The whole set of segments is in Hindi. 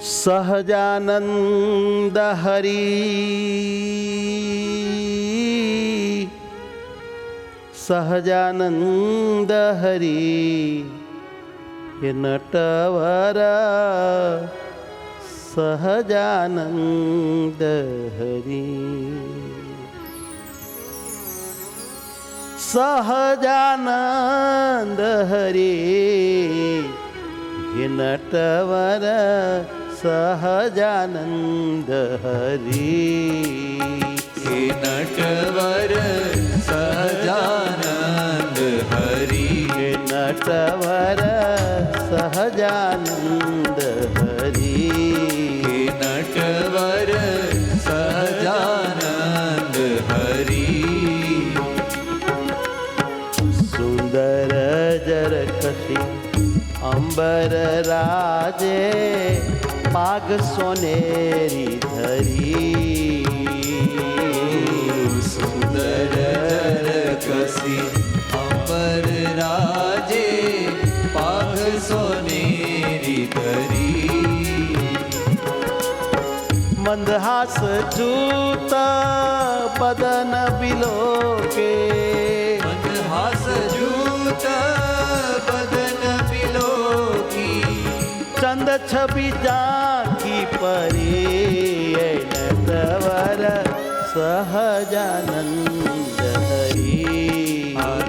सहजानंद हरि सहजानंद हरि हे नटवर सहजानंद हरि सहजानंद हरि हे नटवर सहजानंद हरि हे नटवर सहजानंद हरि हे नटवर सहजानंद हरि हे नटवर सहजानंद हरि सुंदर जरकसी अंबर राजे पाग सोनेरी धरी सुंदर जरकसी अंबर राजे पाग सोनेरी धरी मंदहास जूत बदन बिलोके मंदहास जूत बदन बिलोकी चंद छवि जाकी परी नटवर सहजानंद हरि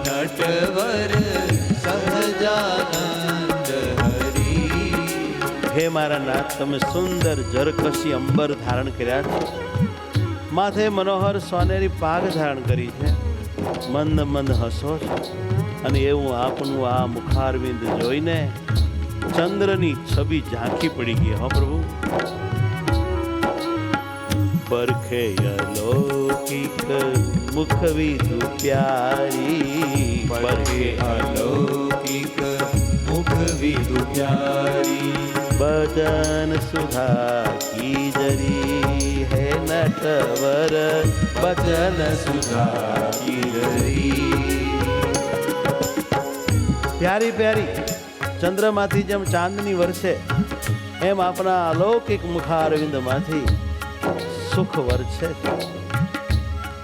नटवर सहजानंद हरि हे मारा नाथ तमे सुंदर जरकसी अंबर धारण कर्या छे माथे मनोहर सोनेरी पाग धारण करी छे मंद मंद हसो छो અને એવું આપનું આ મુખારવિંદ જોઈને ચંદ્રની છબી ઝાંખી પડી ગઈ હો પ્રભુ પરખે અલૌકિક મુખવિદુ પ્યારી परखे अलौकिक मुखविदु प्यारी बचन सुधा की जरी है नटवर बचन सुधा की जरी प्यारी प्यारी चंद्रमाथी जेम चांदनी वर्षे एम अपना अलौकिक मुखारविंदमाथी सुख वर्षे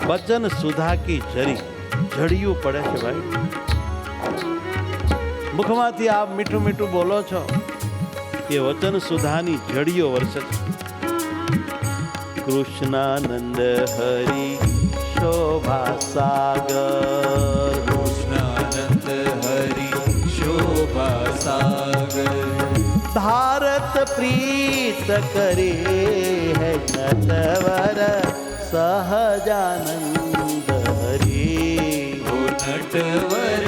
बचन सुधा की जरी जड़ियों पड़े छे भाई मुखमाथी आप मीठू मीठू बोलो छो ये वचन सुधानी जड़ियों वर्षे कृष्णानंद हरि शोभा सागर कृष्णानंद हरि शोभा सागर भारत प्रीत करे है नटवर सहजानंद हरि ओ नटवर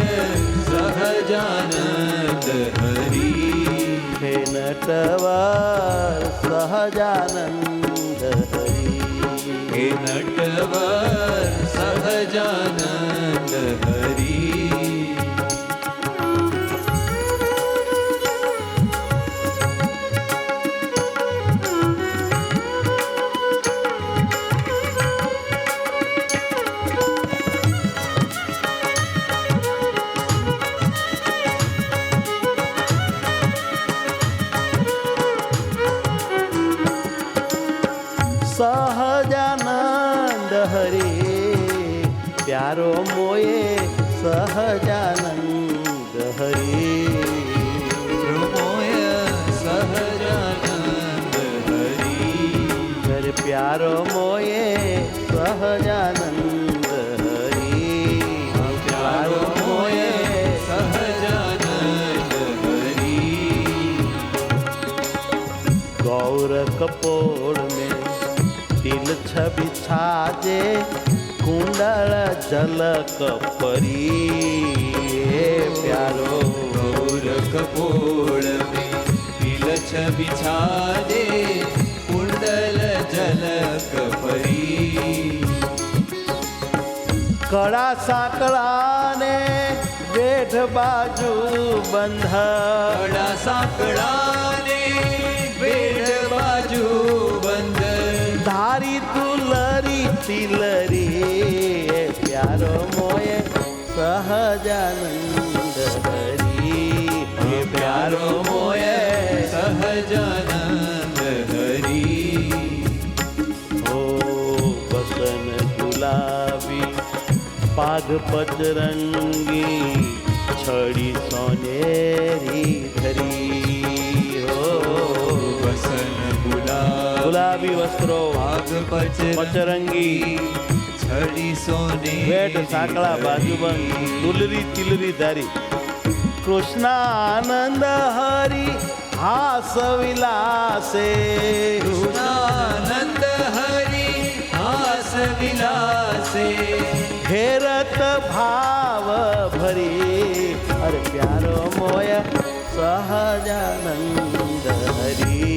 सहजानंद हरि हे नटवर सहजानंद हरि हे नटवर सहजानंद हरि सहजानंद हरि प्यारो मोये सहजानंद हरि मोय सहजानंद हरि घर प्यारो मोये सहजानंद हरि प्यारो मोय सहजानंद हरि गौर कपोड़ में तिल छवि छाजे कुंडल जलक परी प्यारो गौर कपोल में तिल छवि छाजे कुंडल जलक परी कड़ा साकड़ा ने वेठ बाजू बंध कड़ा साकड़ा ने वेठ बाजू बंद धारी दुलरी तिलरी प्यारो मोये सहजानंद हरि प्यारो मोय सहजानंद पाग पचरंगी छड़ी सोनेरी धरी हो वसन गुलाबी वस्त्रो पाग पचरंगी छड़ी सोने वेट साकड़ा बाजूबंद तुलरी तिलरी धारी कृष्णानंद हरि हास विलासे कृष्णानंद हरि हास विलासे घेरत भाव भरी अरे प्यारो मोय सहजानंद हरि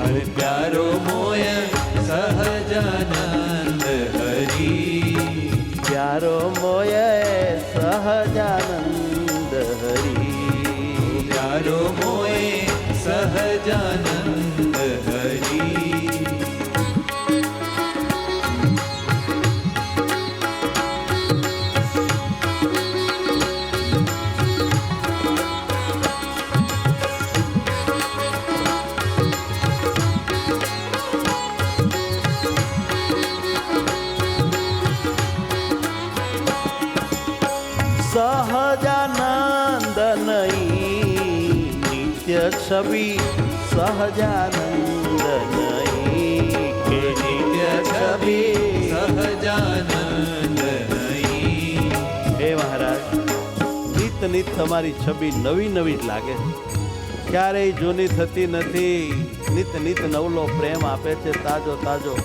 अरे प्यारो मोय सहजानंद हरि प्यारो मोय सहजानंद हरि प्यारो मोय सहजानंद हरि सहजानंद नहीं नित्य छवि सहजानंद नहीं के नित्य छवि सहजानंद नहीं हे महाराज नित नित તમારી છબી નવી નવી જ લાગે ક્યારેય જૂની થતી નથી નિત નિત નવલો પ્રેમ આપે છે તાજો તાજો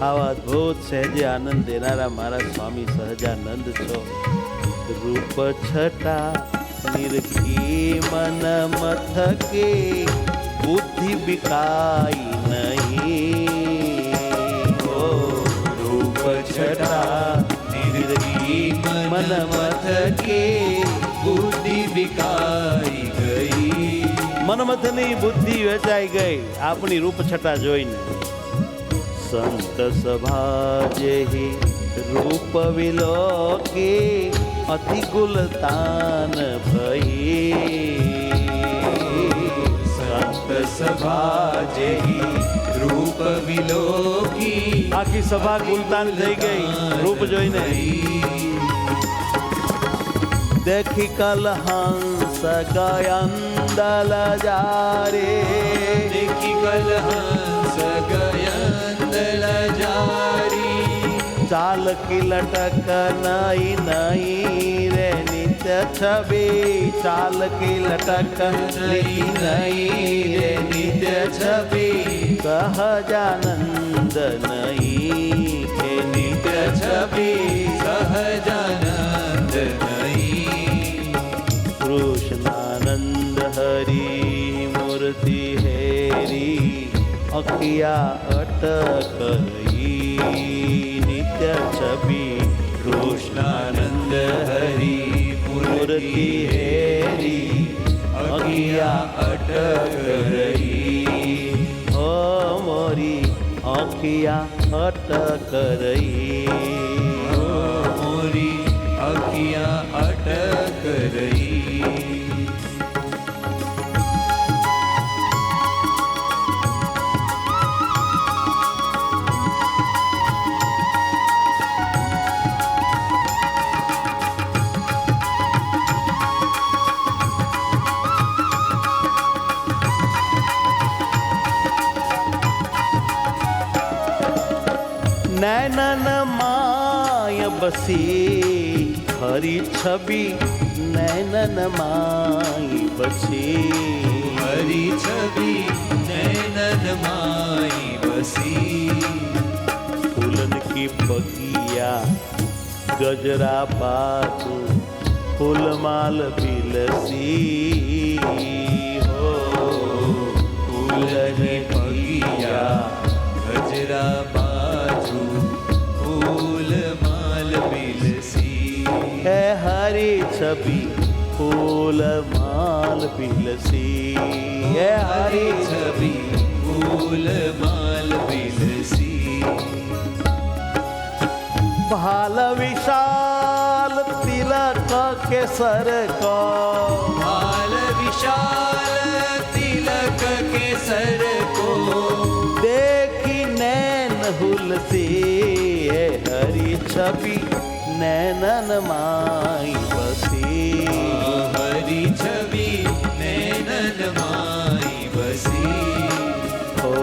આવા અદ્ભુત સહેજે આનંદ દેનારા મારા સ્વામી સહજાનંદ છો रूप छटा निरखी मन मथके बुद्धि बिकाई नहीं ओ रूप छटा निरखी मन मथके बुद्धि बिकाई गई મનમથની બુદ્ધિ વેચાઈ ગઈ આપણી રૂપ છટા જોઈને સંત સભા જેહી रूप विलोके अति गुलतान भई संत सभा जेही रूप विलोकी आखी सभा गुलतान થઈ ગઈ રૂપ જોઈને देखी कल हंस गयंदल जारे देखी कल हंस गयंदल जारी चाल की लटक नई नई रे नित्य छवि चाल की लटक नई नई रे नित्य छवि सहजानंद नहीं के नित्य छवि सहजानंद नहीं कृष्णानंद हरि मूर्ति हेरी अखिया अटक नित्य छवि कृष्णानंद हरि मूर्ति हेरी अखिया अटक रही ओ मोरी अखिया अटक रही मोरी अखियाँ अटक रही नैनन माय बसी हरी छवि नैनन माय बसी हरी छवि नैनन माई बसी फूलन की बगिया गजरा बाजू फूलमाल बिलसी हो फूलन बगिया गजरा बाजू फूल माल बिलसी है हरी छवि फूल माल बिलसी है हरी हरी छवि फूल माल बिलसी भाल विशाल तिलक के सर को भाल विशाल तिलक के सर को देखी नैन हुलसी है हरी छवि નૈનન માઈ બસી હરી છબી નૈનન માઈ બસી હો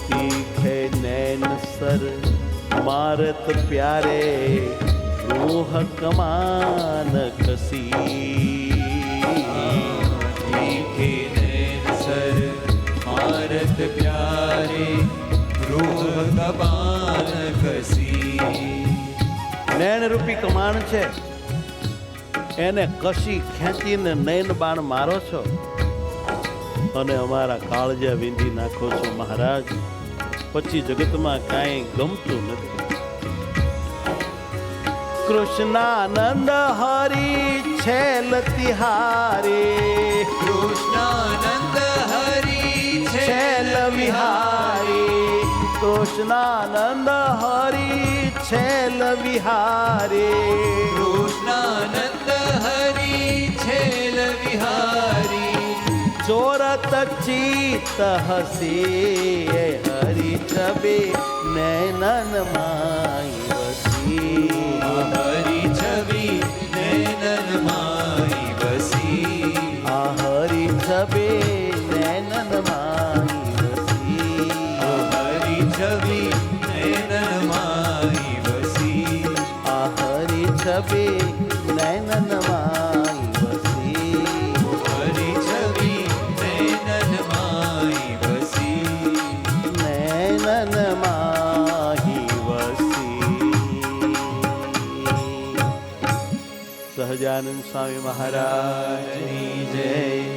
તીખે નૈન સર મારત પ્યારે રૂહ કમાન કસી મીઠે નૈન સર મારત પ્યારે રૂહ કબાન કસી નૈન રૂપી કમાણ છે એને કશી ખેંચીને નૈન બાણ મારો છો અને અમારા કાળજા વીંધી નાખો છો મહારાજ. પછી જગતમાં કાંઈ ગમતું નથી. કૃષ્ણાનંદ હરી છેલ તિહારી કૃષ્ણાનંદ હરી છેલ વિહારી કૃષ્ણાનંદ હરી છેલ વિહારી કૃષ્ણાનંદ હરી છેલ વિહારી ચોરત ચિત્ત હસી હરી છબે નૈનન માઈ વસી હરી છબી નૈનન માઈ બસી આ હરી છબે નૈનન માઈ વસી હરી છબી નૈનન માઈ બસી આ હરી છબે નૈનન માઈ વસી હરી છબી નૈનન માઈ બસી નૈનન માહી વસી. સહજાનંદ સ્વામી મહારાજની જય.